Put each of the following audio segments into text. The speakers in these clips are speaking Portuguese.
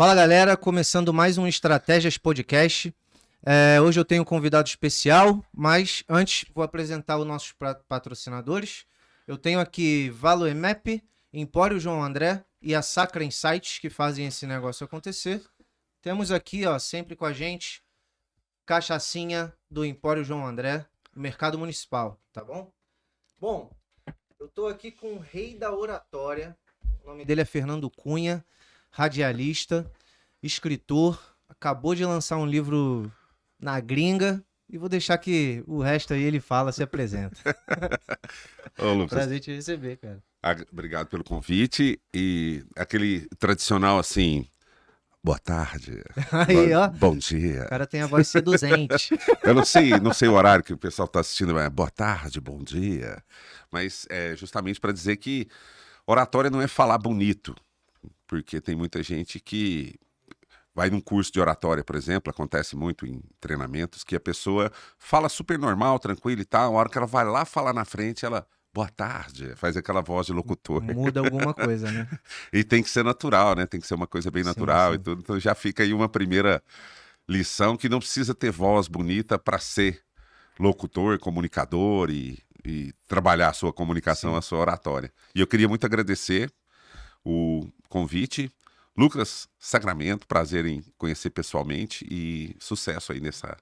Fala galera, começando mais um Estratégias Podcast. Hoje eu tenho um convidado especial, mas antes vou apresentar os nossos patrocinadores. Eu tenho aqui Valoemap, Empório João André e a Sacra Insights que fazem esse negócio acontecer. Temos aqui, ó, sempre com a gente, cachaçinha do Empório João André, Mercado Municipal, tá bom? Bom, eu tô aqui com o rei da oratória, o nome dele é Fernando Cunha, radialista, escritor, acabou de lançar um livro na gringa e vou deixar que o resto aí ele fala, se apresenta. Ô, Lucas. Prazer te receber, cara. Obrigado pelo convite e aquele tradicional assim, boa tarde, Aí, ó, bom dia. o cara tem a voz seduzente. Eu não sei o horário que o pessoal está assistindo, mas boa tarde, bom dia. Mas é justamente para dizer que oratória não é falar bonito, porque tem muita gente que vai num curso de oratória, por exemplo, acontece muito em treinamentos, que a pessoa fala super normal, tranquilo e tal, a hora que ela vai lá falar na frente, ela, boa tarde, faz aquela voz de locutor. Muda alguma coisa, né? E tem que ser natural, né? Tem que ser uma coisa bem natural Sim. e tudo. Então já fica aí uma primeira lição que não precisa ter voz bonita para ser locutor, comunicador e trabalhar a sua comunicação, Sim. a sua oratória. E eu queria muito agradecer o convite. Lucas Sacramento, prazer em conhecer pessoalmente e sucesso aí nessa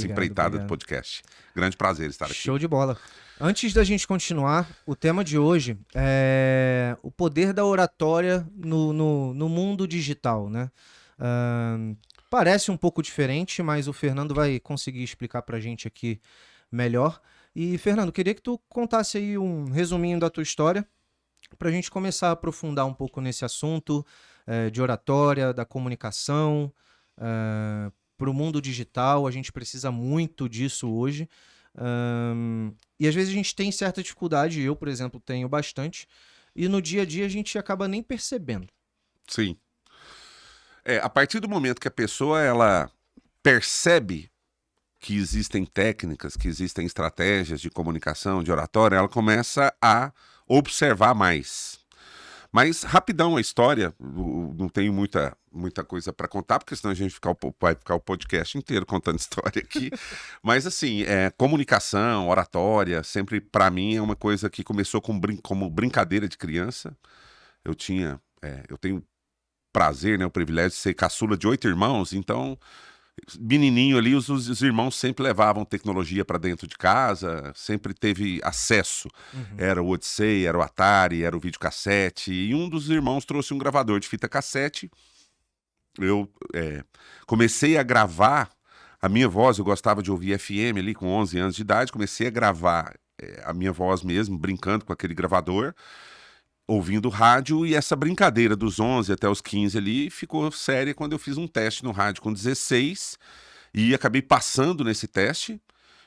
empreitada do podcast. Grande prazer estar aqui. Show de bola. Antes da gente continuar, o tema de hoje é o poder da oratória no mundo digital, né? Parece um pouco diferente, mas o Fernando vai conseguir explicar pra gente aqui melhor. E, Fernando, queria que tu contasse aí um resuminho da tua história pra gente começar a aprofundar um pouco nesse assunto de oratória, da comunicação, para o mundo digital. A gente precisa muito disso hoje. E às vezes a gente tem certa dificuldade, eu, por exemplo, tenho bastante, e no dia a dia a gente acaba nem percebendo. Sim. A partir do momento que a pessoa ela percebe que existem técnicas, que existem estratégias de comunicação, de oratória, ela começa a observar mais. Mas rapidão a história, não tenho muita coisa para contar, porque senão a gente vai ficar o podcast inteiro contando história aqui. Mas assim, comunicação, oratória, sempre para mim é uma coisa que começou como brincadeira de criança. Eu tenho prazer, né, o privilégio de ser caçula de 8 irmãos, então menininho ali, os irmãos sempre levavam tecnologia para dentro de casa, sempre teve acesso. Era o Odyssey, era o Atari, era o videocassete, e um dos irmãos trouxe um gravador de fita cassete. Eu comecei a gravar a minha voz, eu gostava de ouvir FM ali com 11 anos de idade, comecei a gravar a minha voz mesmo, brincando com aquele gravador, ouvindo rádio, e essa brincadeira dos 11 até os 15 ali ficou séria quando eu fiz um teste no rádio com 16 e acabei passando nesse teste.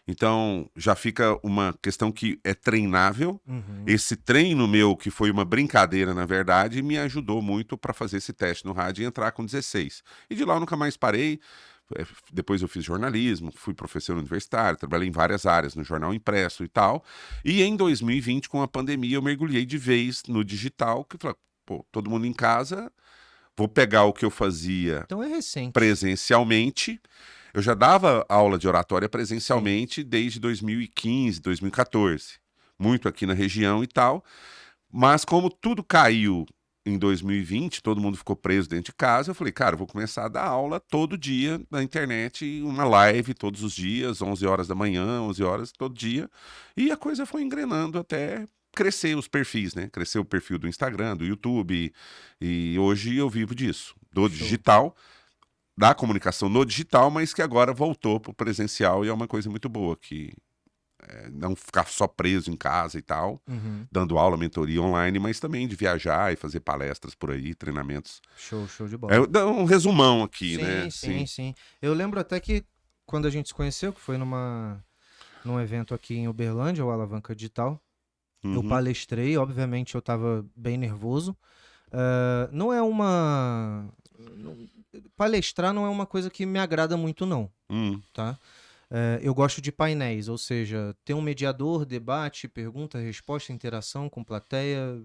Então já fica uma questão que é treinável. Esse treino meu, que foi uma brincadeira na verdade, me ajudou muito para fazer esse teste no rádio e entrar com 16. E de lá eu nunca mais parei. Depois eu fiz jornalismo, fui professor universitário, trabalhei em várias áreas, no jornal impresso e tal. E em 2020, com a pandemia, eu mergulhei de vez no digital, que eu falei, pô, todo mundo em casa, vou pegar o que eu fazia Então é recente. presencialmente. Eu já dava aula de oratória presencialmente desde 2015, 2014. Muito aqui na região e tal. Mas como tudo caiu em 2020, todo mundo ficou preso dentro de casa, eu falei, cara, eu vou começar a dar aula todo dia na internet, uma live todos os dias, 11 horas da manhã, 11 horas todo dia, e a coisa foi engrenando até crescer os perfis, né? Cresceu o perfil do Instagram, do YouTube, e hoje eu vivo disso, do digital, da comunicação no digital, mas que agora voltou para o presencial e é uma coisa muito boa, que não ficar só preso em casa e tal, dando aula, mentoria online, mas também de viajar e fazer palestras por aí, treinamentos. Show de bola. Dá um resumão aqui, sim, né? Sim. Eu lembro até que quando a gente se conheceu, que foi num evento aqui em Uberlândia, o Alavanca Digital, eu palestrei, obviamente eu estava bem nervoso. Não é palestrar não é uma coisa que me agrada muito não, tá? Eu gosto de painéis, ou seja, ter um mediador, debate, pergunta, resposta, interação com plateia,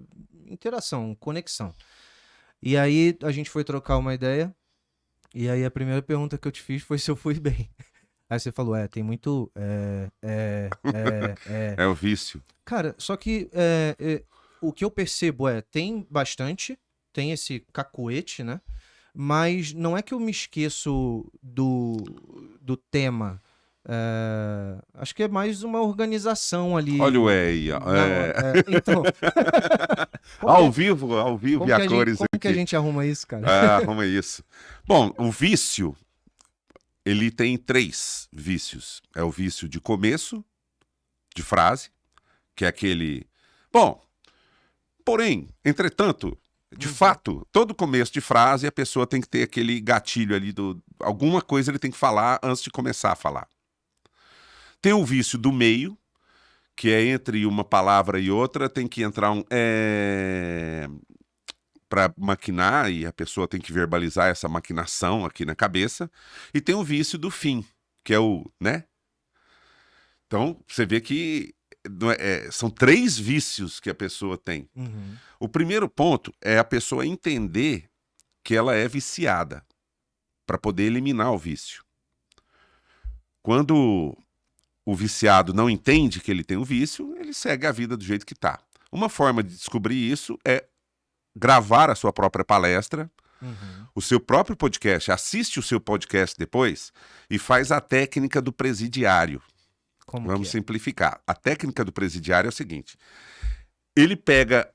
interação, conexão. E aí a gente foi trocar uma ideia E aí a primeira pergunta que eu te fiz foi se eu fui bem. Aí você falou, tem muito... É o vício. Cara, só que o que eu percebo tem bastante, tem esse cacuete, né? Mas não é que eu me esqueço do tema. Acho que é mais uma organização ali. Olha o aí, ó. Então, Ao vivo e a cores como que a aqui. gente arruma isso, cara? Arruma isso. Bom, o vício, ele tem 3 vícios. É o vício de começo de frase, que é aquele... Bom, porém, entretanto, de fato, todo começo de frase a pessoa tem que ter aquele gatilho ali alguma coisa ele tem que falar antes de começar a falar. Tem o vício do meio, que é entre uma palavra e outra, tem que entrar para maquinar, e a pessoa tem que verbalizar essa maquinação aqui na cabeça. E tem o vício do fim, que é o, né? Então, você vê que são 3 vícios que a pessoa tem. Uhum. O primeiro ponto é a pessoa entender que ela é viciada, para poder eliminar o vício. Quando o viciado não entende que ele tem o vício, ele segue a vida do jeito que está. Uma forma de descobrir isso é gravar a sua própria palestra, o seu próprio podcast, assiste o seu podcast depois e faz a técnica do presidiário. Vamos simplificar. A técnica do presidiário é o seguinte: ele pega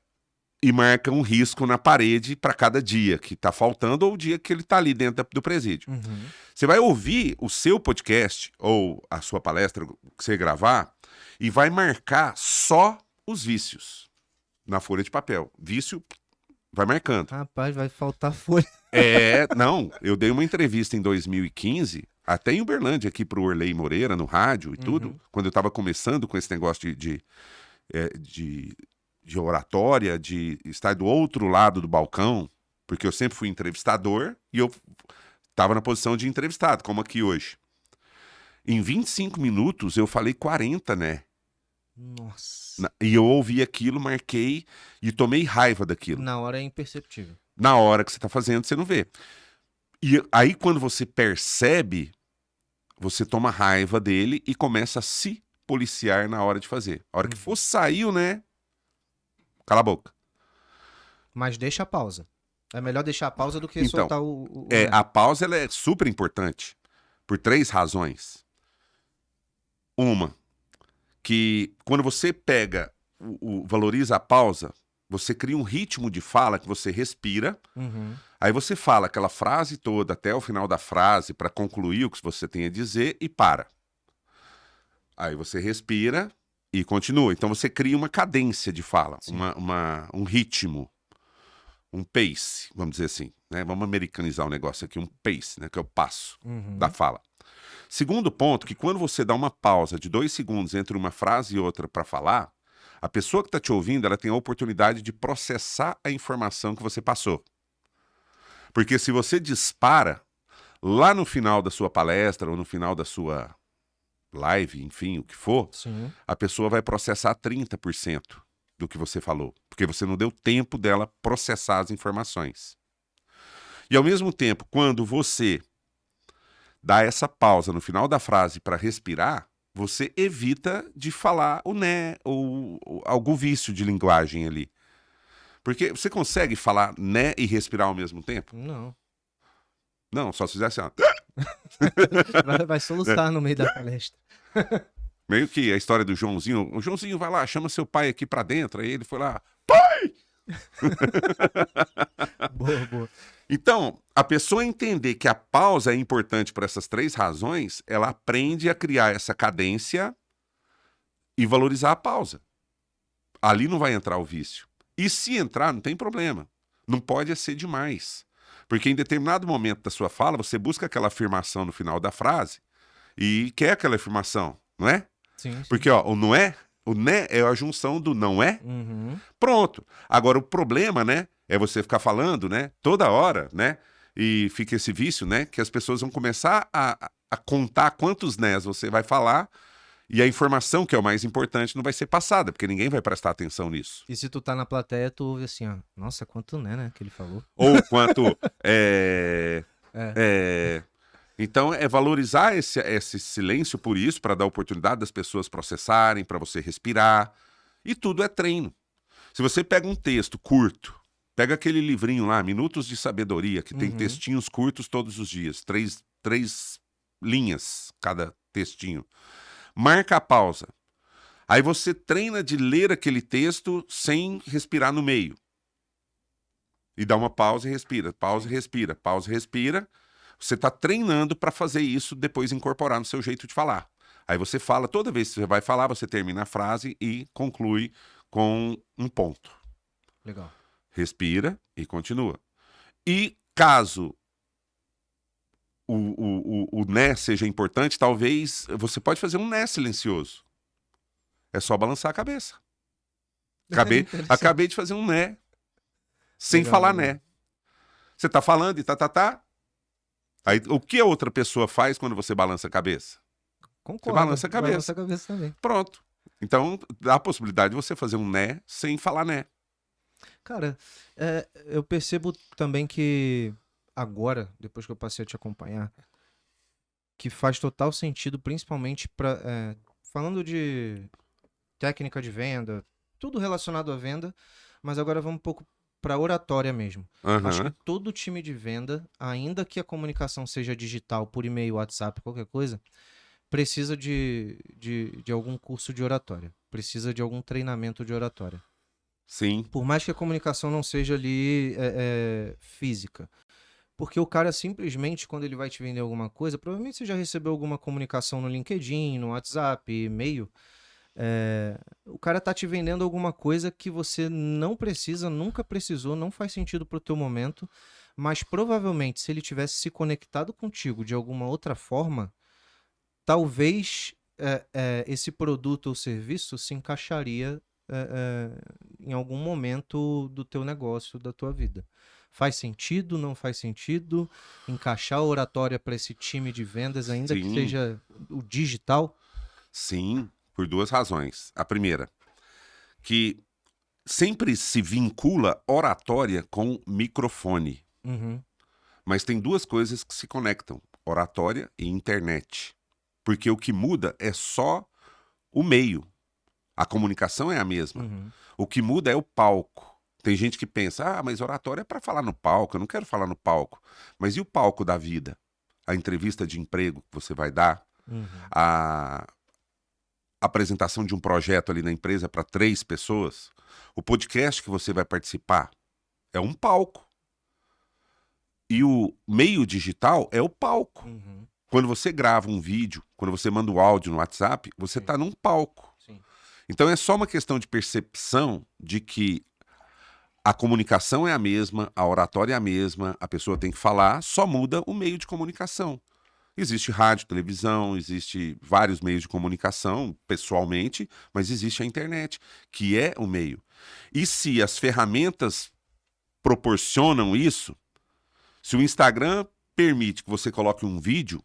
e marca um risco na parede para cada dia que está faltando ou o dia que ele está ali dentro do presídio. Você vai ouvir o seu podcast ou a sua palestra que você gravar e vai marcar só os vícios na folha de papel. Vício, vai marcando. Rapaz, vai faltar folha. Não, eu dei uma entrevista em 2015, até em Uberlândia, aqui pro Orley Moreira, no rádio e tudo, quando eu estava começando com esse negócio de oratória, de estar do outro lado do balcão, porque eu sempre fui entrevistador e eu estava na posição de entrevistado, como aqui hoje. Em 25 minutos eu falei 40, né? Nossa. E eu ouvi aquilo, marquei e tomei raiva daquilo. Na hora é imperceptível. Na hora que você está fazendo, você não vê. E aí, quando você percebe, você toma raiva dele e começa a se policiar na hora de fazer. A hora que for sair, né? Cala a boca. Mas deixa a pausa. É melhor deixar a pausa do que soltar o... A pausa ela é super importante por 3 razões. Uma, que quando você pega, valoriza a pausa, você cria um ritmo de fala que você respira, aí você fala aquela frase toda até o final da frase para concluir o que você tem a dizer e para. Aí você respira e continua. Então você cria uma cadência de fala, um ritmo, um pace, vamos dizer assim, né? Vamos americanizar o negócio aqui, um pace, né? Que é o passo da fala. Segundo ponto, que quando você dá uma pausa de 2 segundos entre uma frase e outra para falar, a pessoa que está te ouvindo, ela tem a oportunidade de processar a informação que você passou. Porque se você dispara, lá no final da sua palestra ou no final da sua live, enfim, o que for, a pessoa vai processar 30% do que você falou. Porque você não deu tempo dela processar as informações. E ao mesmo tempo, quando você dá essa pausa no final da frase para respirar, você evita de falar o né ou algum vício de linguagem ali. Porque você consegue falar né e respirar ao mesmo tempo? Não. Não, só se fizesse assim, Vai soluçar no meio da palestra. Meio que a história do Joãozinho. O Joãozinho vai lá, chama seu pai aqui pra dentro. Aí ele foi lá, pai! Boa. Então, a pessoa entender que a pausa é importante por essas 3 razões, ela aprende a criar essa cadência e valorizar a pausa. Ali não vai entrar o vício. E se entrar, não tem problema. Não pode ser demais. Porque em determinado momento da sua fala, você busca aquela afirmação no final da frase e quer aquela afirmação, não é? Sim. Porque ó, o né é a junção do não é. Pronto. Agora o problema, né, é você ficar falando, né, toda hora, né, e fica esse vício, né, que as pessoas vão começar a contar quantos nés você vai falar e a informação, que é o mais importante, não vai ser passada, porque ninguém vai prestar atenção nisso. E se tu tá na plateia, tu ouve assim, ó, nossa, quanto né, que ele falou. Ou quanto Então, é valorizar esse silêncio por isso, para dar oportunidade das pessoas processarem, para você respirar. E tudo é treino. Se você pega um texto curto, pega aquele livrinho lá, Minutos de Sabedoria, que tem textinhos curtos todos os dias, três linhas cada textinho. Marca a pausa. Aí você treina de ler aquele texto sem respirar no meio. E dá uma pausa e respira, pausa e respira, pausa e respira. Você está treinando para fazer isso depois incorporar no seu jeito de falar. Aí você fala, toda vez que você vai falar, você termina a frase e conclui com um ponto. Legal. Respira e continua. E caso o né seja importante, talvez você pode fazer um né silencioso. É só balançar a cabeça. Acabei de fazer um né sem Legal, falar legal. né. Você tá falando e tá. Aí o que a outra pessoa faz quando você balança a cabeça? Concordo. Você balança a cabeça. Balança a cabeça também. Pronto. Então, dá a possibilidade de você fazer um né sem falar né. Cara, eu percebo também que agora, depois que eu passei a te acompanhar, que faz total sentido, principalmente falando de técnica de venda, tudo relacionado à venda, mas agora vamos um pouco para oratória mesmo. Acho que Aham. todo time de venda, ainda que a comunicação seja digital, por e-mail, WhatsApp, qualquer coisa, precisa de algum curso de oratória, precisa de algum treinamento de oratória. Sim. Por mais que a comunicação não seja ali física. Porque o cara simplesmente, quando ele vai te vender alguma coisa, provavelmente você já recebeu alguma comunicação no LinkedIn, no WhatsApp, e-mail. O cara tá te vendendo alguma coisa que você não precisa, nunca precisou, não faz sentido pro teu momento, mas provavelmente se ele tivesse se conectado contigo de alguma outra forma, talvez esse produto ou serviço se encaixaria em algum momento do teu negócio, da tua vida. Faz sentido, não faz sentido encaixar a oratória para esse time de vendas, ainda que Sim. seja o digital? Sim, por duas razões. A primeira, que sempre se vincula oratória com microfone. Uhum, Mas tem duas coisas que se conectam: oratória e internet. Porque o que muda é só o meio. A comunicação é a mesma. uhum. O que muda é o palco. Tem gente que pensa, mas oratória é para falar no palco, eu não quero falar no palco. Mas e o palco da vida? A entrevista de emprego que você vai dar? Uhum. A apresentação de um projeto ali na empresa para 3 pessoas? O podcast que você vai participar é um palco. E o meio digital é o palco. Uhum. Quando você grava um vídeo, quando você manda um áudio no WhatsApp, você Sim. está num palco. Sim. Então é só uma questão de percepção de que a comunicação é a mesma, a oratória é a mesma, a pessoa tem que falar, só muda o meio de comunicação. Existe rádio, televisão, existe vários meios de comunicação, pessoalmente, mas existe a internet, que é o meio. E se as ferramentas proporcionam isso, se o Instagram permite que você coloque um vídeo,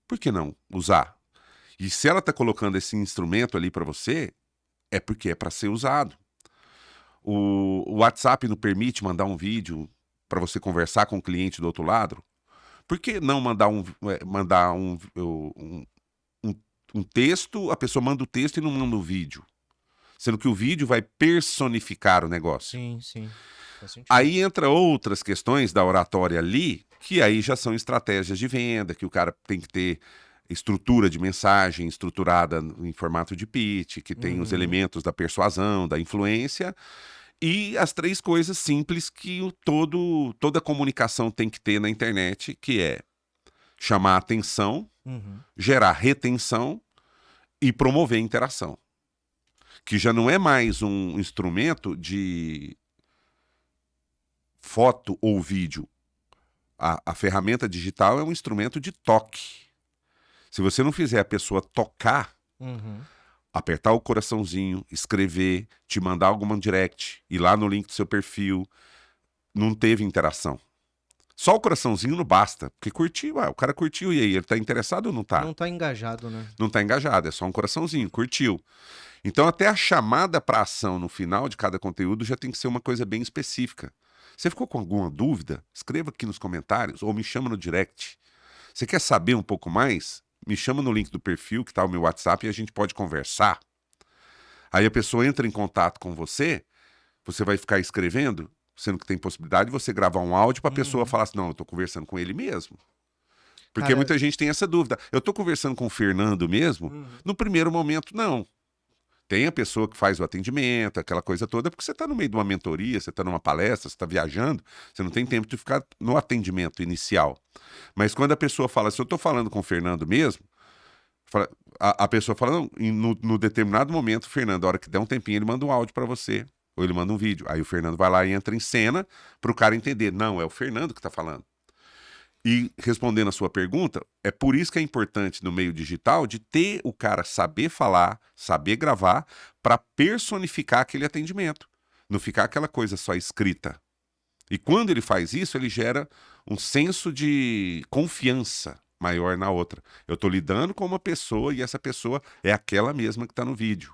por que não usar? E se ela está colocando esse instrumento ali para você, é porque é para ser usado. O WhatsApp não permite mandar um vídeo para você conversar com o cliente do outro lado? Por que não mandar um texto, a pessoa manda o texto e não manda o vídeo? Sendo que o vídeo vai personificar o negócio. Sim, sim. Faz sentido. Aí entra outras questões da oratória ali, que aí já são estratégias de venda, que o cara tem que ter estrutura de mensagem estruturada em formato de pitch, que tem os elementos da persuasão, da influência, e as 3 coisas simples que toda comunicação tem que ter na internet, que é chamar a atenção, Uhum. gerar retenção e promover interação. Que já não é mais um instrumento de foto ou vídeo. A ferramenta digital é um instrumento de toque. Se você não fizer a pessoa tocar, Uhum. apertar o coraçãozinho, escrever, te mandar alguma direct, ir lá no link do seu perfil, não teve interação. Só o coraçãozinho não basta, porque curtiu, o cara curtiu, e aí, ele tá interessado ou não tá? Não tá engajado, né? Não tá engajado, é só um coraçãozinho, curtiu. Então, até a chamada para ação no final de cada conteúdo já tem que ser uma coisa bem específica. Você ficou com alguma dúvida? Escreva aqui nos comentários ou me chama no direct. Você quer saber um pouco mais? Me chama no link do perfil, que está o meu WhatsApp, e a gente pode conversar. Aí a pessoa entra em contato com você, você vai ficar escrevendo, sendo que tem possibilidade de você gravar um áudio para a pessoa falar assim, não, eu estou conversando com ele mesmo. Porque Cara, muita gente tem essa dúvida. Eu estou conversando com o Fernando mesmo? No primeiro momento, não. Tem a pessoa que faz o atendimento, aquela coisa toda, porque você está no meio de uma mentoria, você está numa palestra, você está viajando, você não tem tempo de ficar no atendimento inicial. Mas quando a pessoa fala, se eu estou falando com o Fernando mesmo, a pessoa fala, não, no determinado momento, o Fernando, a hora que der um tempinho, ele manda um áudio para você, ou ele manda um vídeo. Aí o Fernando vai lá e entra em cena para o cara entender, não, é o Fernando que está falando. E respondendo a sua pergunta, é por isso que é importante no meio digital de ter o cara saber falar, saber gravar, para personificar aquele atendimento. Não ficar aquela coisa só escrita. E quando ele faz isso, ele gera um senso de confiança maior na outra. Eu estou lidando com uma pessoa e essa pessoa é aquela mesma que está no vídeo.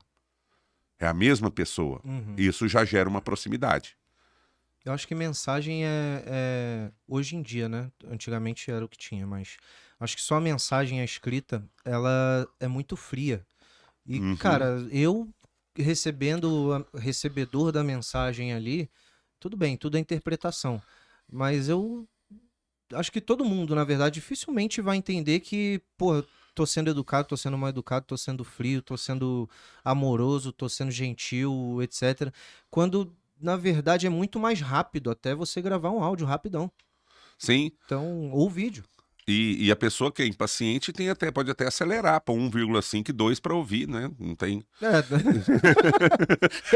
É a mesma pessoa. Isso já gera uma proximidade. Eu acho que mensagem hoje em dia, né? Antigamente era o que tinha, mas acho que só a mensagem, a escrita, ela é muito fria. E, cara, eu recebedor da mensagem ali, tudo bem, tudo é interpretação. Mas eu acho que todo mundo, na verdade, dificilmente vai entender que, pô, tô sendo educado, tô sendo mal educado, tô sendo frio, tô sendo amoroso, tô sendo gentil, etc. Quando na verdade é muito mais rápido até você gravar um áudio rapidão. Sim. Então, ou vídeo. E a pessoa que é impaciente pode até acelerar para 1,5 e 2 para ouvir, né? Não tem.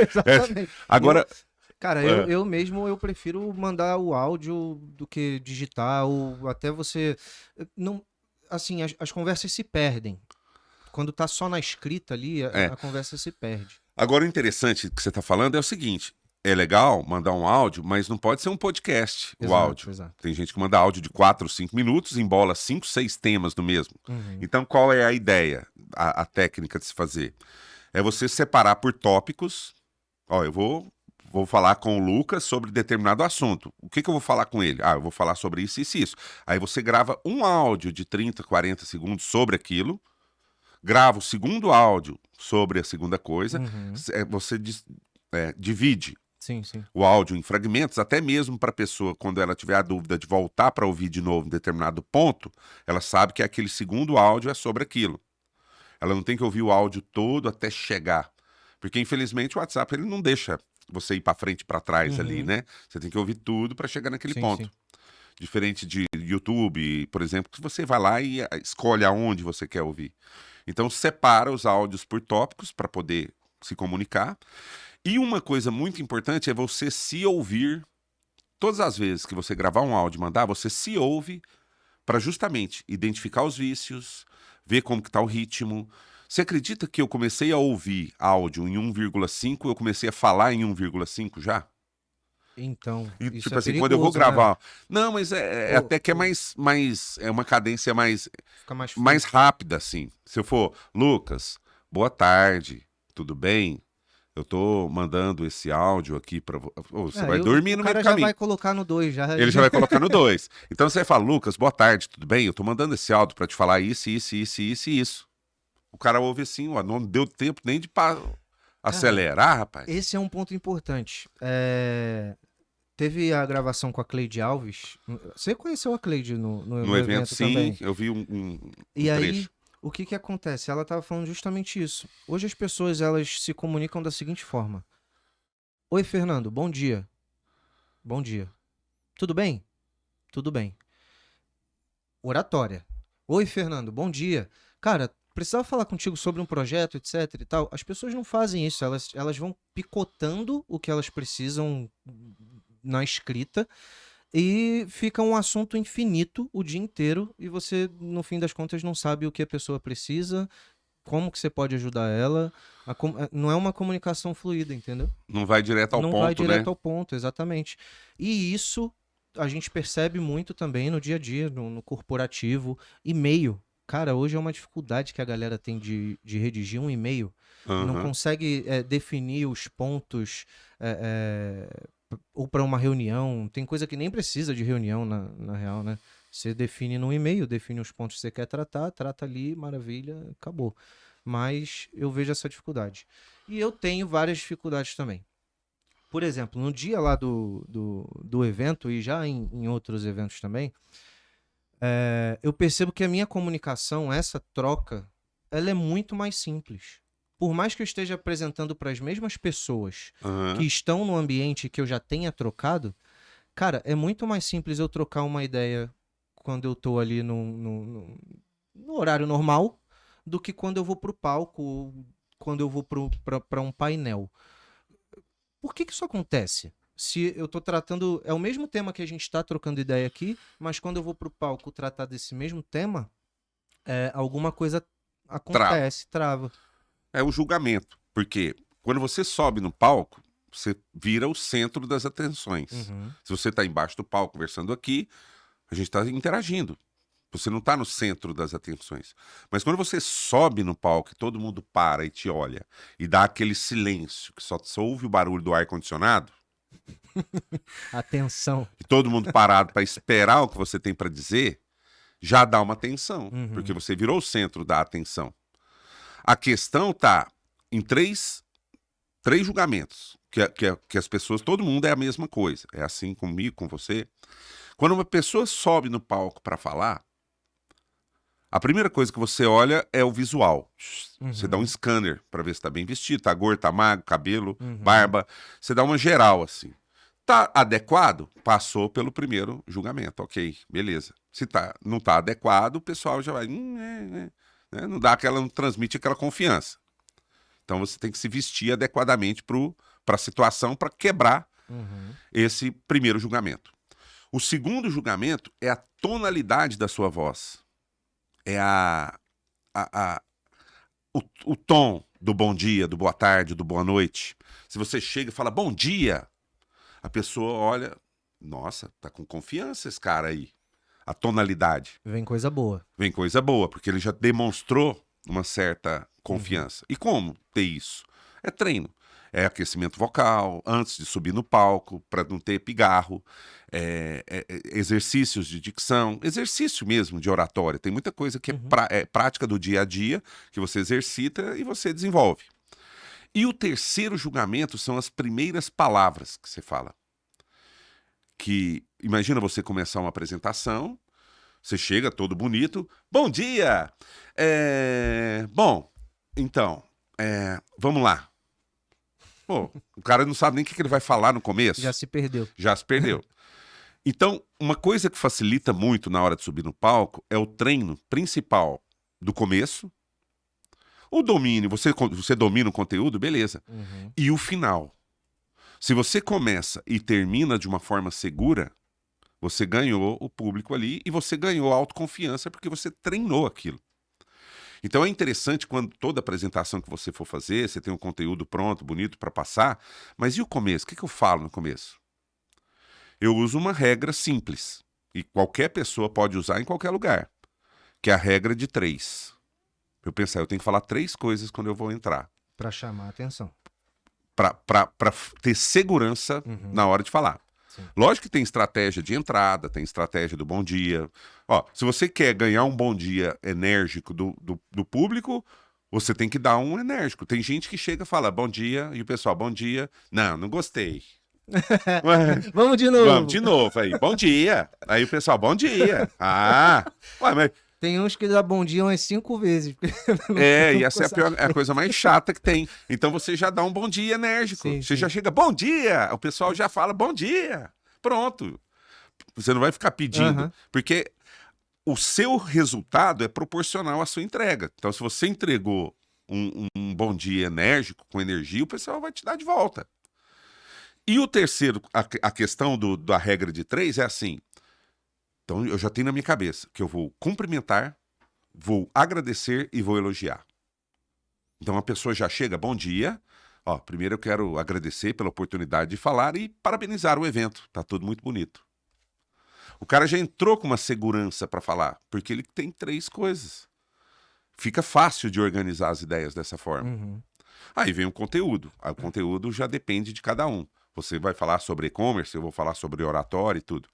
Exatamente. Agora. Cara, eu mesmo eu prefiro mandar o áudio do que digitar, ou até você. Não, assim, as conversas se perdem. Quando tá só na escrita ali, a conversa se perde. Agora, o interessante que você está falando é o seguinte: é legal mandar um áudio, mas não pode ser um podcast, o áudio. Exato. Tem gente que manda áudio de 4 ou 5 minutos, embola 5, 6 temas no mesmo. Então, qual é a ideia, a técnica de se fazer? É você separar por tópicos. Ó, eu vou falar com o Lucas sobre determinado assunto. O que eu vou falar com ele? Ah, eu vou falar sobre isso, isso e isso. Aí você grava um áudio de 30, 40 segundos sobre aquilo, grava o segundo áudio sobre a segunda coisa, você divide Sim. o áudio em fragmentos, até mesmo para a pessoa, quando ela tiver a dúvida de voltar para ouvir de novo em determinado ponto, ela sabe que aquele segundo áudio é sobre aquilo. Ela não tem que ouvir o áudio todo até chegar. Porque, infelizmente, o WhatsApp ele não deixa você ir para frente e para trás ali, né? Você tem que ouvir tudo para chegar naquele ponto. Sim. Diferente de YouTube, por exemplo, que você vai lá e escolhe aonde você quer ouvir. Então, separa os áudios por tópicos para poder se comunicar. E uma coisa muito importante é você se ouvir. Todas as vezes que você gravar um áudio e mandar, você se ouve para justamente identificar os vícios, ver como que tá o ritmo. Você acredita que eu comecei a ouvir áudio em 1,5, eu comecei a falar em 1,5 já? Então, E, isso tipo é assim, perigoso, quando eu vou gravar... né? Não, mas até que é mais... É uma cadência Fica mais mais rápida, assim. Se eu for, Lucas, boa tarde, tudo bem? Eu tô mandando esse áudio aqui pra você. Você vai dormir no meio do caminho. O cara já vai colocar no 2, já. Ele já vai colocar no 2. Então você fala, Lucas, boa tarde, tudo bem? Eu tô mandando esse áudio pra te falar isso. O cara ouve assim, ó, não deu tempo nem de acelerar, rapaz. Esse é um ponto importante. Teve a gravação com a Cleide Alves. Você conheceu a Cleide no evento sim, também? eu vi um E aí, trecho. o que acontece? Ela estava falando justamente isso. Hoje as pessoas, elas se comunicam da seguinte forma. Oi, Fernando, bom dia. Bom dia. Tudo bem? Tudo bem. Oratória. Oi, Fernando, bom dia. Cara, precisava falar contigo sobre um projeto, etc e tal. As pessoas não fazem isso, elas vão picotando o que elas precisam na escrita e fica um assunto infinito o dia inteiro e você, no fim das contas, não sabe o que a pessoa precisa, como que você pode ajudar ela. Não é uma comunicação fluida, entendeu? Não vai direto ao ponto, né? Não vai direto ao ponto, exatamente. E isso a gente percebe muito também no dia a dia, no corporativo. E-mail. Cara, hoje é uma dificuldade que a galera tem de redigir um e-mail. não Aham. consegue definir os pontos ou para uma reunião. Tem coisa que nem precisa de reunião na real, né? Você define no e-mail, define os pontos que você quer tratar, trata ali, maravilha, acabou. Mas eu vejo essa dificuldade. E eu tenho várias dificuldades também. Por exemplo, no dia lá do evento, e já em outros eventos também, eu percebo que a minha comunicação, essa troca, ela é muito mais simples. Por mais que eu esteja apresentando para as mesmas pessoas que Aham. estão no ambiente que eu já tenha trocado, cara, é muito mais simples eu trocar uma ideia quando eu tô ali no horário normal do que quando eu vou pro palco ou quando eu vou para um painel. Por que que isso acontece? Se eu tô tratando. É o mesmo tema que a gente está trocando ideia aqui, mas quando eu vou pro palco tratar desse mesmo tema, alguma coisa Trava. acontece, trava. É o julgamento. Porque quando você sobe no palco, você vira o centro das atenções. Uhum. Se você está embaixo do palco conversando aqui, a gente está interagindo. Você não está no centro das atenções. Mas quando você sobe no palco e todo mundo para e te olha e dá aquele silêncio, que só ouve o barulho do ar-condicionado, Atenção. e todo mundo parado para esperar o que você tem para dizer, já dá uma tensão, Uhum. porque você virou o centro da atenção. A questão tá em três julgamentos, que as pessoas, todo mundo é a mesma coisa. É assim comigo, com você. Quando uma pessoa sobe no palco para falar, a primeira coisa que você olha é o visual. Você dá um Uhum. scanner para ver se tá bem vestido, tá gordo, tá magro, cabelo, Uhum. barba. Você dá uma geral assim. Tá adequado? Passou pelo primeiro julgamento, ok, beleza. Se não tá adequado, o pessoal já vai. Né? Não dá aquela, não transmite aquela confiança. Então você tem que se vestir adequadamente para a situação para quebrar Uhum. esse primeiro julgamento. O segundo julgamento é a tonalidade da sua voz. É o tom do bom dia, do boa tarde, do boa noite. Se você chega e fala bom dia, a pessoa olha, nossa, tá com confiança esse cara aí. A tonalidade. Vem coisa boa. Vem coisa boa, porque ele já demonstrou uma certa confiança. E como ter isso? É treino. É aquecimento vocal, antes de subir no palco, para não ter pigarro, exercícios de dicção, exercício mesmo de oratória. Tem muita coisa que é prática do dia a dia, que você exercita e você desenvolve. E o terceiro julgamento são as primeiras palavras que você fala. Que, imagina você começar uma apresentação, você chega todo bonito, bom dia! Bom, então, vamos lá. Pô, o cara não sabe nem o que ele vai falar no começo. Já se perdeu. Já se perdeu. Então, uma coisa que facilita muito na hora de subir no palco é o treino principal do começo. O domínio, você domina o conteúdo, beleza. Uhum. E o final. Se você começa e termina de uma forma segura, você ganhou o público ali e você ganhou a autoconfiança porque você treinou aquilo. Então é interessante quando toda apresentação que você for fazer, você tem um conteúdo pronto, bonito para passar, mas e o começo? O que eu falo no começo? Eu uso uma regra simples e qualquer pessoa pode usar em qualquer lugar, que é a regra de 3. Eu pensar, eu tenho que falar 3 coisas quando eu vou entrar. Pra chamar a atenção. Para ter segurança na hora de falar. Sim. Lógico que tem estratégia de entrada, tem estratégia do bom dia. Ó, se você quer ganhar um bom dia enérgico do público, você tem que dar um enérgico. Tem gente que chega e fala bom dia, e o pessoal, bom dia. Não gostei. Ué, Vamos de novo. vamos de novo aí, bom dia. Aí o pessoal, bom dia. Mas Tem uns que dá bom dia umas 5 vezes. e essa é a coisa mais chata que tem. Então você já dá um bom dia enérgico. Sim, Você sim. já chega, bom dia. O pessoal já fala, bom dia. Pronto. Você não vai ficar pedindo. Aham. Porque o seu resultado é proporcional à sua entrega. Então, se você entregou um bom dia enérgico, com energia, o pessoal vai te dar de volta. E o terceiro, a questão da regra de 3 é assim. Então, eu já tenho na minha cabeça que eu vou cumprimentar, vou agradecer e vou elogiar. Então, a pessoa já chega, bom dia. Ó, primeiro eu quero agradecer pela oportunidade de falar e parabenizar o evento. Tá tudo muito bonito. O cara já entrou com uma segurança para falar, porque ele tem 3 coisas. Fica fácil de organizar as ideias dessa forma. Uhum. Aí vem o conteúdo. Aí o conteúdo já depende de cada um. Você vai falar sobre e-commerce, eu vou falar sobre oratório e tudo.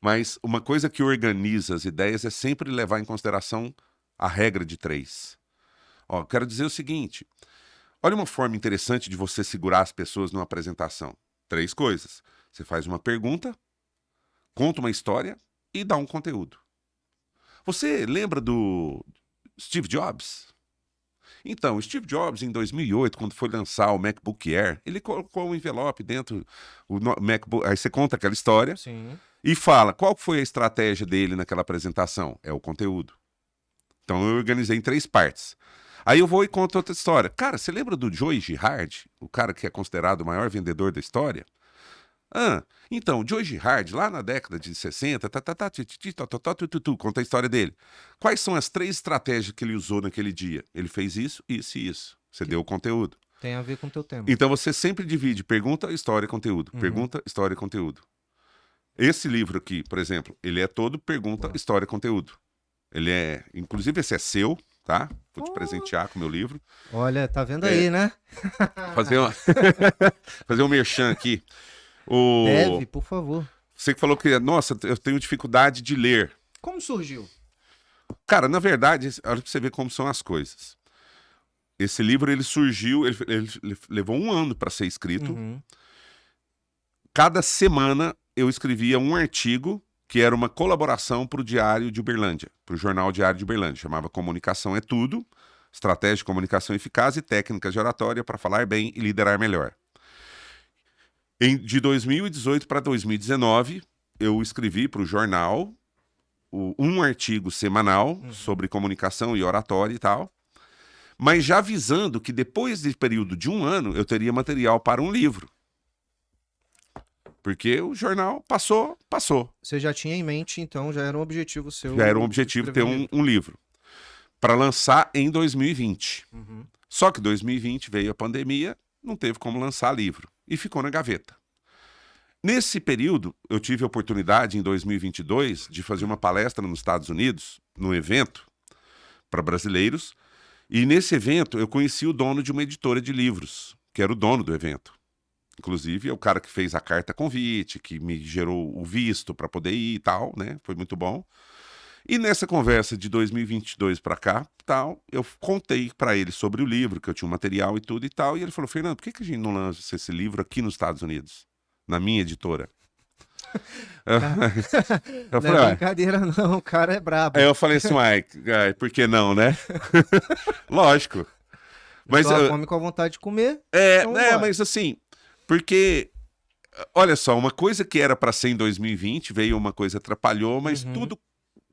Mas uma coisa que organiza as ideias é sempre levar em consideração a regra de 3. Ó, quero dizer o seguinte, olha uma forma interessante de você segurar as pessoas numa apresentação. 3 coisas. Você faz uma pergunta, conta uma história e dá um conteúdo. Você lembra do Steve Jobs? Então, o Steve Jobs, em 2008, quando foi lançar o MacBook Air, ele colocou um envelope dentro do MacBook. Aí você conta aquela história Sim. e fala qual foi a estratégia dele naquela apresentação. É o conteúdo. Então, eu organizei em 3 partes. Aí eu vou e conto outra história. Cara, você lembra do Joe Girard, o cara que é considerado o maior vendedor da história? Então, o Joe Girard, lá na década de 60, conta a história dele. Quais são as 3 estratégias que ele usou naquele dia? Ele fez isso, isso e isso. Você deu o conteúdo. Tem a ver com o teu tema. Então você sempre divide pergunta, história, conteúdo. Pergunta, história, conteúdo. Esse livro aqui, por exemplo, ele é todo pergunta, história, conteúdo. Ele é, inclusive esse é seu, tá? Vou te presentear com o meu livro. Olha, tá vendo aí, né? Fazer um merchan aqui. Deve, por favor. Você que falou que, nossa, eu tenho dificuldade de ler. Como surgiu? Cara, na verdade, olha pra você ver como são as coisas. Esse livro, ele surgiu, ele levou 1 ano para ser escrito. Cada semana eu escrevia um artigo que era uma colaboração para o Diário de Uberlândia, para o Jornal Diário de Uberlândia. Chamava Comunicação é Tudo, Estratégia de Comunicação Eficaz e Técnicas de Oratória para Falar Bem e Liderar Melhor. De 2018 para 2019, eu escrevi para o jornal um artigo semanal sobre comunicação e oratória e tal, mas já avisando que depois desse período de 1 ano, eu teria material para um livro. Porque o jornal passou. Você já tinha em mente, então, já era um objetivo seu. Já era um objetivo ter um livro. Para lançar em 2020. Só que 2020 veio a pandemia, não teve como lançar livro. E ficou na gaveta. Nesse período, eu tive a oportunidade, em 2022, de fazer uma palestra nos Estados Unidos, num evento para brasileiros. E nesse evento, eu conheci o dono de uma editora de livros, que era o dono do evento. Inclusive, é o cara que fez a carta convite, que me gerou o visto para poder ir e tal, né? Foi muito bom. E nessa conversa de 2022 para cá, tal, eu contei para ele sobre o livro, que eu tinha um material e tudo e tal, e ele falou, Fernando, por que a gente não lança esse livro aqui nos Estados Unidos? Na minha editora. Eu falei, não é brincadeira não, o cara é brabo. Aí eu falei assim, por que não, né? Lógico. Mas Só come com a vontade de comer. Mas assim, porque, olha só, uma coisa que era para ser em 2020, veio uma coisa atrapalhou, mas tudo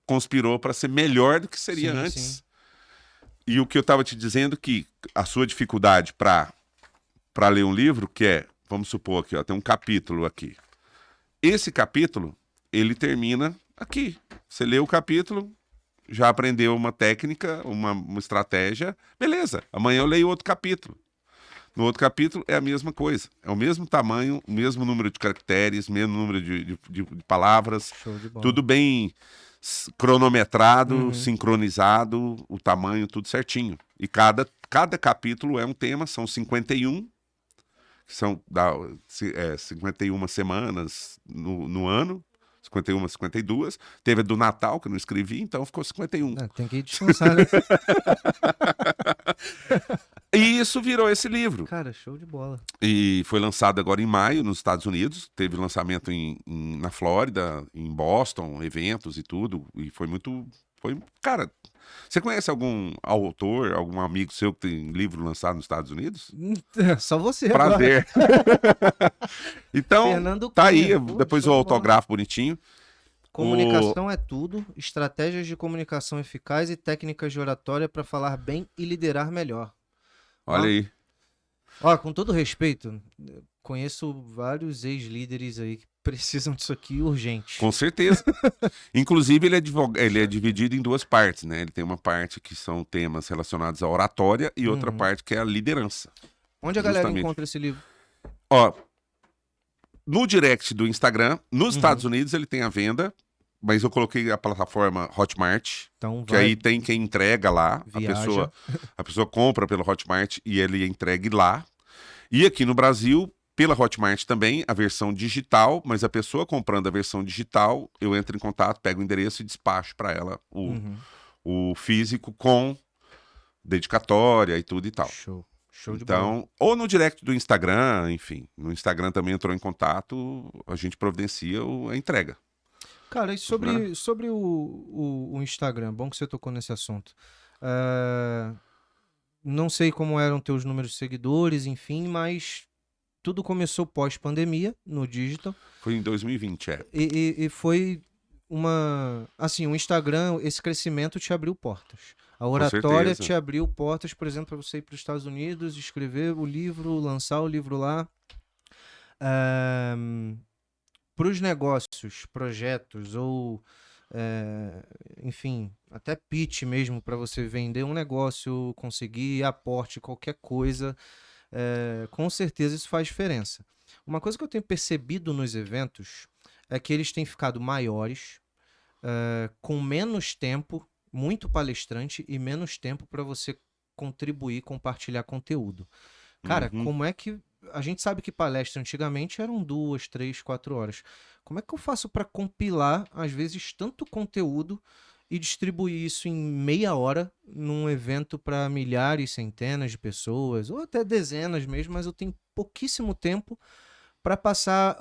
conspirou para ser melhor do que seria antes. Sim. E o que eu estava te dizendo que a sua dificuldade para ler um livro, que é, vamos supor aqui, ó, tem um capítulo aqui. Esse capítulo, ele termina aqui. Você lê o capítulo, já aprendeu uma técnica, uma estratégia, beleza. Amanhã eu leio outro capítulo. No outro capítulo é a mesma coisa. É o mesmo tamanho, o mesmo número de caracteres, mesmo número de palavras. Show de bola. Tudo bem cronometrado, sincronizado, o tamanho, tudo certinho. E cada capítulo é um tema, são 51, que são 51 semanas no ano, 51, 52. Teve a do Natal, que eu não escrevi, então ficou 51. Tem que descansar, né? E isso virou esse livro. Cara, show de bola. E foi lançado agora em maio nos Estados Unidos. Teve lançamento na Flórida, em Boston, eventos e tudo. E foi muito... Cara, você conhece algum autor, algum amigo seu que tem livro lançado nos Estados Unidos? Só você. Prazer. Então, Fernando tá Cunha, aí. Depois o autógrafo bonitinho. Comunicação é tudo. Estratégias de comunicação eficaz e técnicas de oratória para falar bem e liderar melhor. Olha aí. Ó, com todo respeito, conheço vários ex-líderes aí que precisam disso aqui urgente. Com certeza. Inclusive, ele é dividido em 2 partes, né? Ele tem uma parte que são temas relacionados à oratória e outra parte que é a liderança. Onde a galera encontra esse livro? Ó, no direct do Instagram, nos Estados Unidos ele tem a venda mas eu coloquei a plataforma Hotmart, Então que vai, aí tem quem entrega lá, viaja. a pessoa compra pelo Hotmart e ele entregue lá. E aqui no Brasil, pela Hotmart também, a versão digital, mas a pessoa comprando a versão digital, eu entro em contato, pego o endereço e despacho para ela Uhum. o físico com dedicatória e tudo e tal. Show. Show de bola. Então, ou no direct do Instagram, enfim. No Instagram também entrou em contato, a gente providencia a entrega. Cara, e sobre o Instagram, bom que você tocou nesse assunto. É, não sei como eram teus números de seguidores, enfim, mas tudo começou pós-pandemia, no digital. Foi em 2020, é. E foi uma. Assim, o Instagram, esse crescimento te abriu portas. A Com oratória certeza. te abriu portas, por exemplo, para você ir para os Estados Unidos, escrever o livro, lançar o livro lá. Para os negócios, projetos ou, é, enfim, até pitch mesmo para você vender um negócio, conseguir aporte, qualquer coisa, com certeza isso faz diferença. Uma coisa que eu tenho percebido nos eventos é que eles têm ficado maiores, com menos tempo, muito palestrante e menos tempo para você contribuir, compartilhar conteúdo. Cara, Uhum. como é que. A gente sabe que palestra antigamente eram 2, 3, 4 horas. Como é que eu faço para compilar, às vezes, tanto conteúdo e distribuir isso em meia hora num evento para milhares, centenas de pessoas, ou até dezenas mesmo, mas eu tenho pouquíssimo tempo para passar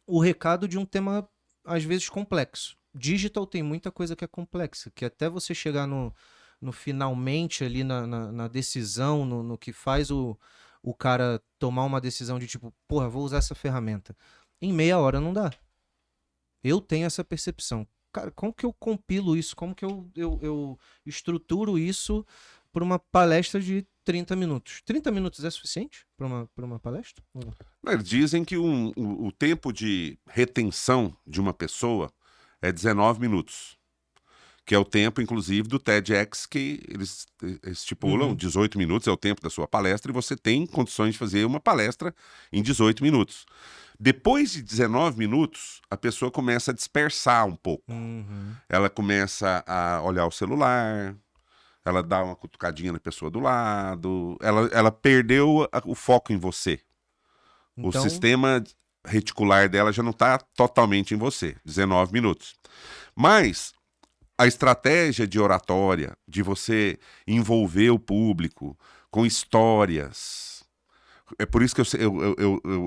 o recado de um tema, às vezes, complexo. Digital tem muita coisa que é complexa, que até você chegar no finalmente ali na decisão, no que faz o cara tomar uma decisão de tipo, porra, vou usar essa ferramenta. Em meia hora não dá. Eu tenho essa percepção. Cara, como que eu compilo isso? Como que eu estruturo isso para uma palestra de 30 minutos? 30 minutos é suficiente para uma palestra? Eles dizem que o tempo de retenção de uma pessoa é 19 minutos. Que é o tempo, inclusive, do TEDx, que eles estipulam, 18 minutos é o tempo da sua palestra, e você tem condições de fazer uma palestra em 18 minutos. Depois de 19 minutos, a pessoa começa a dispersar um pouco. Ela começa a olhar o celular, ela dá uma cutucadinha na pessoa do lado, ela perdeu o foco em você. O Então, sistema reticular dela já não está totalmente em você. 19 minutos. Mas a estratégia de oratória, de você envolver o público com histórias. É por isso que eu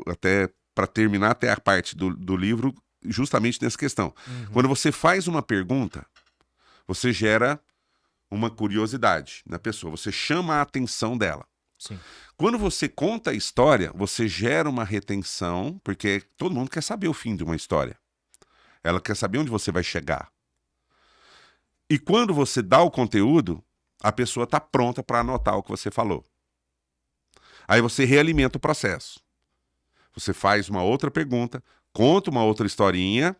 até, para terminar até a parte do livro, justamente nessa questão. Quando você faz uma pergunta, você gera uma curiosidade na pessoa, você chama a atenção dela. sim. Quando você conta a história, você gera uma retenção, porque todo mundo quer saber o fim de uma história. Ela quer saber onde você vai chegar. E quando você dá o conteúdo, a pessoa está pronta para anotar o que você falou. Aí você realimenta o processo. Você faz uma outra pergunta, conta uma outra historinha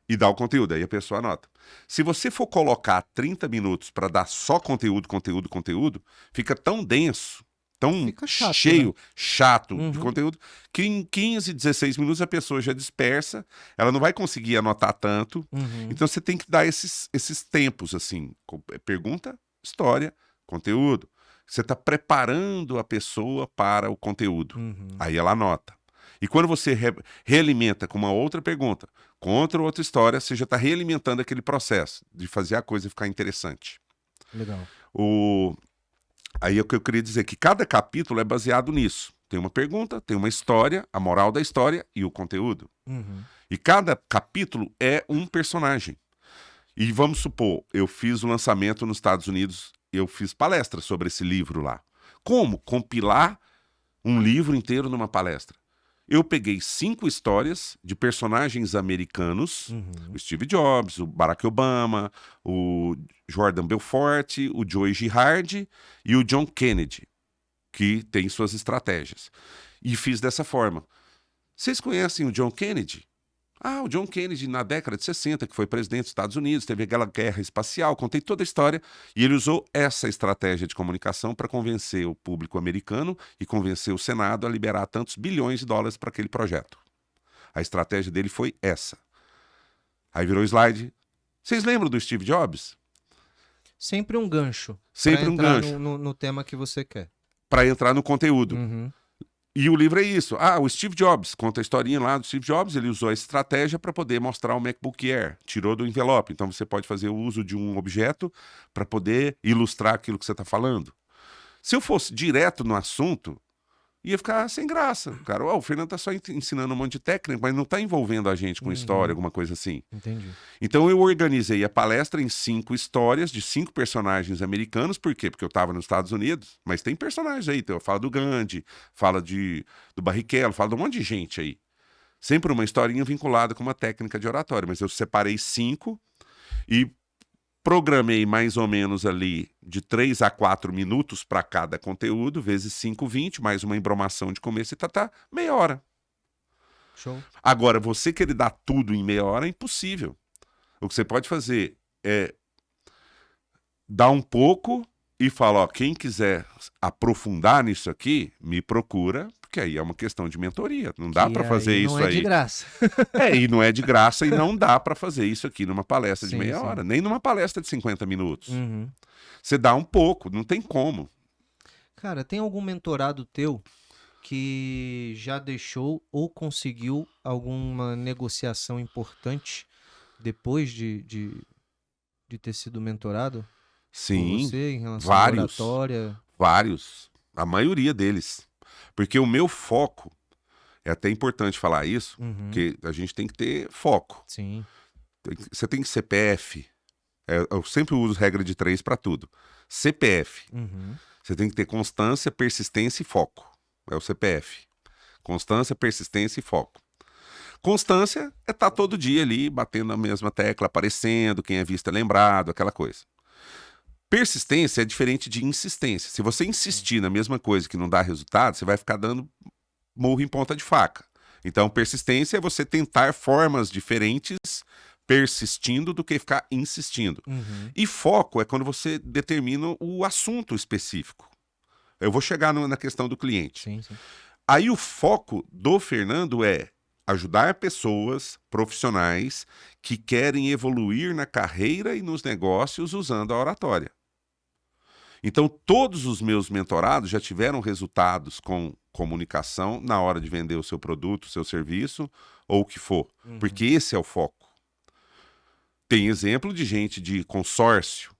e dá o conteúdo. Aí a pessoa anota. Se você for colocar 30 minutos para dar só conteúdo, fica tão denso, tão Fica chato, cheio, né? chato de conteúdo, que em 15, 16 minutos a pessoa já dispersa, ela não vai conseguir anotar tanto. Então você tem que dar esses tempos, assim, pergunta, história, conteúdo. Você está preparando a pessoa para o conteúdo. Aí ela anota. E quando você realimenta com uma outra pergunta, com outra história, você já está realimentando aquele processo de fazer a coisa ficar interessante. Legal. Aí é o que eu queria dizer, que cada capítulo é baseado nisso. Tem uma pergunta, tem uma história, a moral da história e o conteúdo. E cada capítulo é um personagem. E vamos supor, eu fiz o lançamento nos Estados Unidos, eu fiz palestra sobre esse livro lá. Como compilar um livro inteiro numa palestra? Eu peguei 5 histórias de personagens americanos, o Steve Jobs, o Barack Obama, o Jordan Belfort, o Joe Girardi e o John Kennedy, que tem suas estratégias. E fiz dessa forma. Vocês conhecem o John Kennedy? O John Kennedy, na década de 60, que foi presidente dos Estados Unidos, teve aquela guerra espacial, contei toda a história, e ele usou essa estratégia de comunicação para convencer o público americano e convencer o Senado a liberar tantos bilhões de dólares para aquele projeto. A estratégia dele foi essa. Aí virou slide. Vocês lembram do Steve Jobs? Sempre um gancho. Sempre pra um entrar gancho. no tema que você quer. Para entrar no conteúdo. Uhum. E o livro é isso. O Steve Jobs, conta a historinha lá do Steve Jobs, ele usou essa estratégia para poder mostrar o MacBook Air, tirou do envelope. Então você pode fazer o uso de um objeto para poder ilustrar aquilo que você está falando. Se eu fosse direto no assunto, ia ficar sem graça. Cara, o Fernando tá só ensinando um monte de técnica, mas não tá envolvendo a gente com história, alguma coisa assim. Entendi. Então eu organizei a palestra em 5 histórias de 5 personagens americanos. Por quê? Porque eu estava nos Estados Unidos, mas tem personagens aí. Então, eu falo do Gandhi, falo do Barrichello, falo de um monte de gente aí. Sempre uma historinha vinculada com uma técnica de oratória. Mas eu separei 5 e programei mais ou menos ali de 3 a 4 minutos para cada conteúdo, vezes 5, 20, mais uma embromação de começo e meia hora. Show. Agora, você querer dar tudo em meia hora é impossível. O que você pode fazer é dar um pouco e falar, ó, quem quiser aprofundar nisso aqui, me procura, porque aí é uma questão de mentoria. Não dá para fazer isso aí. Não é de graça. E não é de graça e não dá para fazer isso aqui numa palestra de Sim, meia sim. hora, nem numa palestra de 50 minutos. Uhum. Você dá um pouco, não tem como. Cara, tem algum mentorado teu que já deixou ou conseguiu alguma negociação importante depois de ter sido mentorado por Sim, você em relação vários. à oratória? Vários. A maioria deles. Porque o meu foco, é até importante falar isso, Uhum. porque a gente tem que ter foco. Sim. Você tem CPF. Eu sempre uso regra de 3 para tudo. CPF. Uhum. Você tem que ter constância, persistência e foco. É o CPF. Constância, persistência e foco. Constância é estar todo dia ali, batendo na mesma tecla, aparecendo, quem é visto é lembrado, aquela coisa. Persistência é diferente de insistência. Se você insistir na mesma coisa que não dá resultado, você vai ficar dando murro em ponta de faca. Então, persistência é você tentar formas diferentes, persistindo, do que ficar insistindo. Uhum. E foco é quando você determina o assunto específico. Eu vou chegar na questão do cliente. Sim, sim. Aí o foco do Fernando é ajudar pessoas profissionais que querem evoluir na carreira e nos negócios usando a oratória. Então, todos os meus mentorados já tiveram resultados com comunicação na hora de vender o seu produto, o seu serviço, ou o que for. Uhum. Porque esse é o foco. Tem exemplo de gente de consórcio.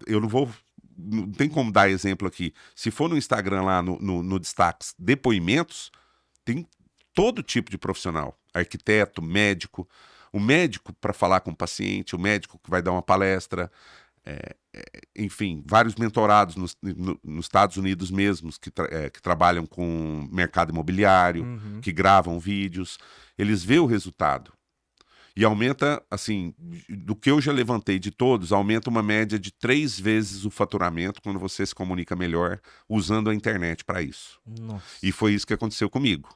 Eu não tem como dar exemplo aqui. Se for no Instagram lá, no destaques, depoimentos, tem todo tipo de profissional. Arquiteto, médico. O médico para falar com o paciente, o médico que vai dar uma palestra... enfim, vários mentorados nos Estados Unidos mesmos que trabalham com mercado imobiliário, Uhum. que gravam vídeos, eles vêem o resultado. E aumenta, assim, do que eu já levantei de todos, aumenta uma média de 3 vezes o faturamento quando você se comunica melhor usando a internet para isso. Nossa. E foi isso que aconteceu comigo.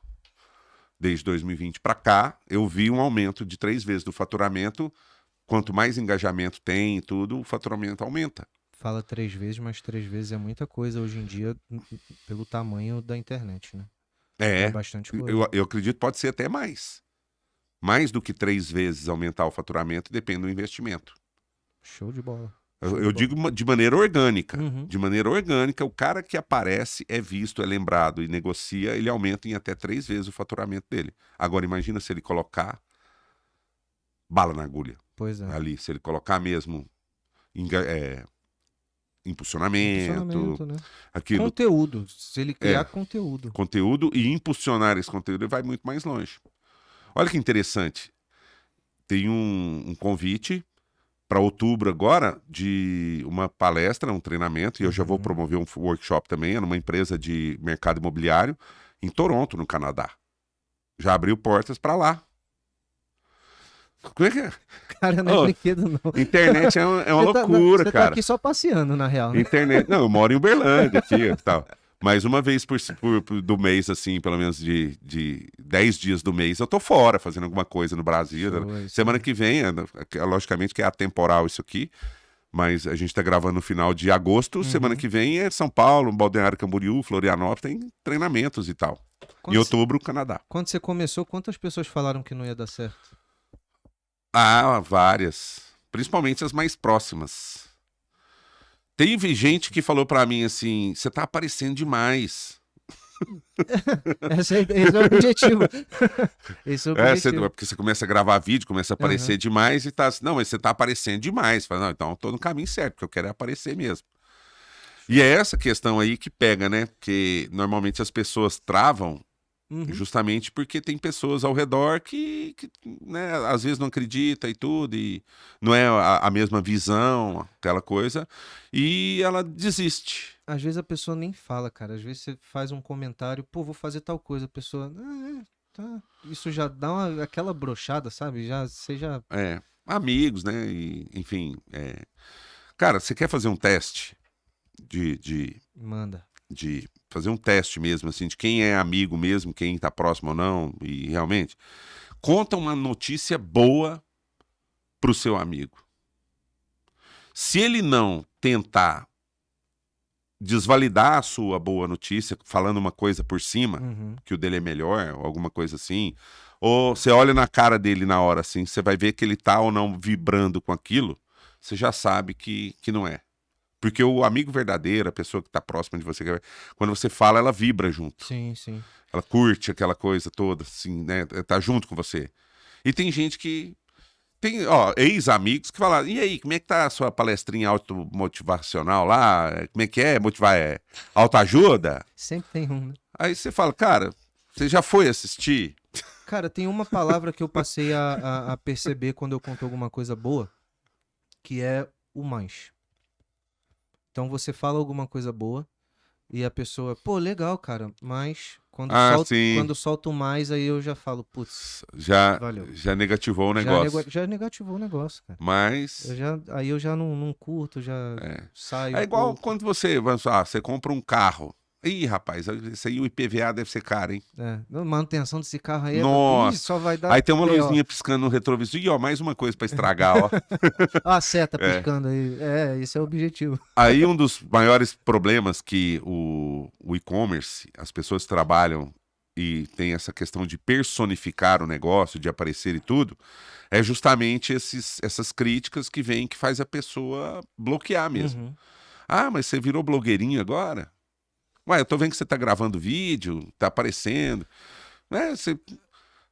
Desde 2020 para cá, eu vi um aumento de 3 vezes do faturamento. Quanto mais engajamento tem e tudo, o faturamento aumenta. Fala 3 vezes, mas 3 vezes é muita coisa hoje em dia pelo tamanho da internet, né? É bastante coisa. Eu acredito que pode ser até mais. Mais do que 3 vezes aumentar o faturamento, depende do investimento. Show de bola. Eu digo de maneira orgânica. Uhum. De maneira orgânica, o cara que aparece, é visto, é lembrado e negocia, ele aumenta em até 3 vezes o faturamento dele. Agora, imagina se ele colocar bala na agulha. Pois é. Ali, se ele colocar mesmo impulsionamento, Né? aquilo, Conteúdo. Se ele criar conteúdo. conteúdo e impulsionar esse conteúdo, ele vai muito mais longe. Olha que interessante. Tem um convite para outubro agora de uma palestra, um treinamento, e eu já vou promover um workshop também, é numa empresa de mercado imobiliário em Toronto, no Canadá. Já abriu portas para lá. Como é que é? Cara, não é brinquedo, não. Internet é uma loucura, você cara. Tá aqui só passeando, na real, né? Internet... Não, eu moro em Uberlândia aqui e tal. Mas uma vez do mês, assim, pelo menos de 10 dias do mês, eu tô fora fazendo alguma coisa no Brasil. Show, Semana que vem, logicamente que é atemporal isso aqui, mas a gente tá gravando no final de agosto. Semana que vem é São Paulo, Balneário Camboriú, Florianópolis, tem treinamentos e tal. Em outubro, Canadá. Quando você começou, quantas pessoas falaram que não ia dar certo? Ah, várias. Principalmente as mais próximas. Teve gente que falou pra mim assim, você tá aparecendo demais. Esse é o objetivo. Esse é o objetivo. Porque você começa a gravar vídeo, começa a aparecer Aham. demais e tá assim, não, mas você tá aparecendo demais. Fala, não, então eu tô no caminho certo, porque eu quero é aparecer mesmo. E é essa questão aí que pega, né? Porque normalmente as pessoas travam Uhum. justamente porque tem pessoas ao redor que, né, às vezes não acredita e tudo, e não é a mesma visão, aquela coisa, e ela desiste. Às vezes a pessoa nem fala, cara. Às vezes você faz um comentário, pô, vou fazer tal coisa. A pessoa, tá. Isso já dá aquela brochada, sabe? Você já. É, amigos, né? E, enfim, cara, você quer fazer um teste de, de, Manda. de fazer um teste mesmo, assim, de quem é amigo mesmo, quem tá próximo ou não, e realmente, conta uma notícia boa pro seu amigo. Se ele não tentar desvalidar a sua boa notícia, falando uma coisa por cima, Uhum. que o dele é melhor, ou alguma coisa assim, ou você olha na cara dele na hora, assim, você vai ver que ele tá ou não vibrando com aquilo, você já sabe que não é. Porque o amigo verdadeiro, a pessoa que tá próxima de você, quando você fala, ela vibra junto. Sim, sim. Ela curte aquela coisa toda, assim, né? Tá junto com você. E tem gente que tem, ó, ex-amigos que falam, e aí, como é que tá a sua palestrinha automotivacional lá? Como é que é? Motivar autoajuda? Sempre tem um, né? Aí você fala, cara, você já foi assistir? Cara, tem uma palavra que eu passei a perceber quando eu conto alguma coisa boa, que é o mais. Então você fala alguma coisa boa e a pessoa, pô, legal, cara, mas Ah, sim. quando solta o mais, aí eu já falo, putz, Já, valeu. já negativou o negócio. Já negativou o negócio, cara. Mas Aí eu já não curto, já saio é um igual pouco. quando você compra um carro. Ih, rapaz, isso aí o IPVA deve ser caro, hein? Não, manutenção desse carro aí Nossa. só vai dar Aí tem uma B.O. luzinha piscando no retrovisor. Ih, ó, mais uma coisa pra estragar, ó. Ah, a seta É. piscando aí. Esse é o objetivo. Aí um dos maiores problemas que o e-commerce, as pessoas trabalham e tem essa questão de personificar o negócio, de aparecer e tudo, é justamente essas críticas que vêm que faz a pessoa bloquear mesmo. Uhum. Ah, mas você virou blogueirinho agora? Ué, eu tô vendo que você tá gravando vídeo, tá aparecendo. Você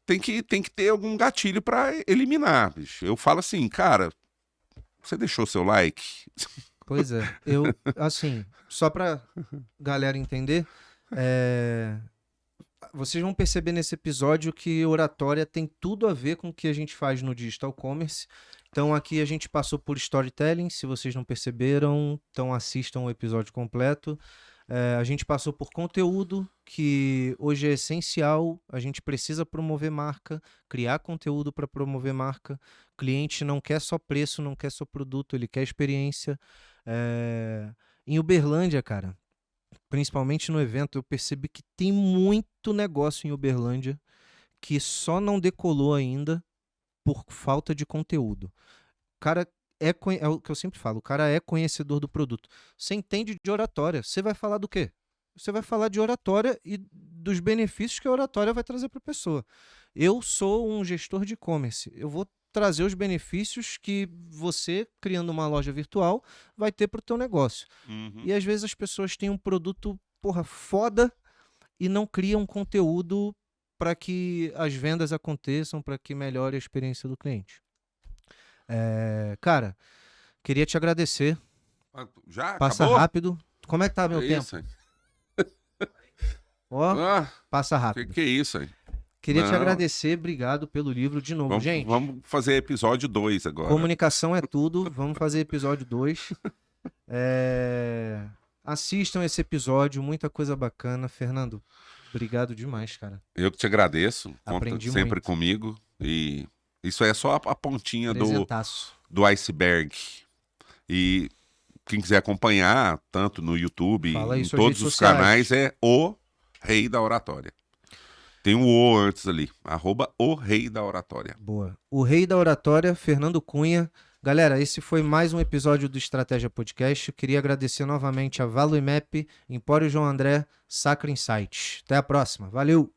tem que ter algum gatilho pra eliminar, bicho. Eu falo assim, cara, você deixou seu like? Pois é. Assim, só pra galera entender, vocês vão perceber nesse episódio que oratória tem tudo a ver com o que a gente faz no Digital Commerce. Então aqui a gente passou por storytelling, se vocês não perceberam, então assistam o episódio completo. A gente passou por conteúdo, que hoje é essencial, a gente precisa promover marca, criar conteúdo para promover marca. O cliente não quer só preço, não quer só produto, ele quer experiência. Em Uberlândia, cara, principalmente no evento, eu percebi que tem muito negócio em Uberlândia que só não decolou ainda por falta de conteúdo. O cara é o que eu sempre falo, o cara é conhecedor do produto. Você entende de oratória, você vai falar do quê? Você vai falar de oratória e dos benefícios que a oratória vai trazer para a pessoa. Eu sou um gestor de e-commerce, eu vou trazer os benefícios que você, criando uma loja virtual, vai ter para o teu negócio. Uhum. E às vezes as pessoas têm um produto, foda, e não criam conteúdo para que as vendas aconteçam, para que melhore a experiência do cliente. Cara, queria te agradecer. Já? Passa Acabou? rápido. Como é que tá meu tempo? Isso, hein? Ó, Ah, passa rápido. que é isso, hein? Queria te Não. agradecer, obrigado pelo livro de novo. Gente, Vamos fazer episódio 2 agora. comunicação é tudo. Vamos fazer episódio 2. Assistam esse episódio, muita coisa bacana. Fernando, obrigado demais, cara. Eu que te agradeço. Conta Aprendi sempre muito. comigo. E isso é só a pontinha Presentaço. do iceberg. E quem quiser acompanhar, tanto no YouTube, Fala aí em suas todos redes os sociais. canais, é o Rei da Oratória. Tem um O antes ali. @o Rei da Oratória. Boa. O Rei da Oratória, Fernando Cunha. Galera, esse foi mais um episódio do Estratégia Podcast. Eu queria agradecer novamente a Valo IMEP, Empório João André, Sacra Insights. Até a próxima. Valeu!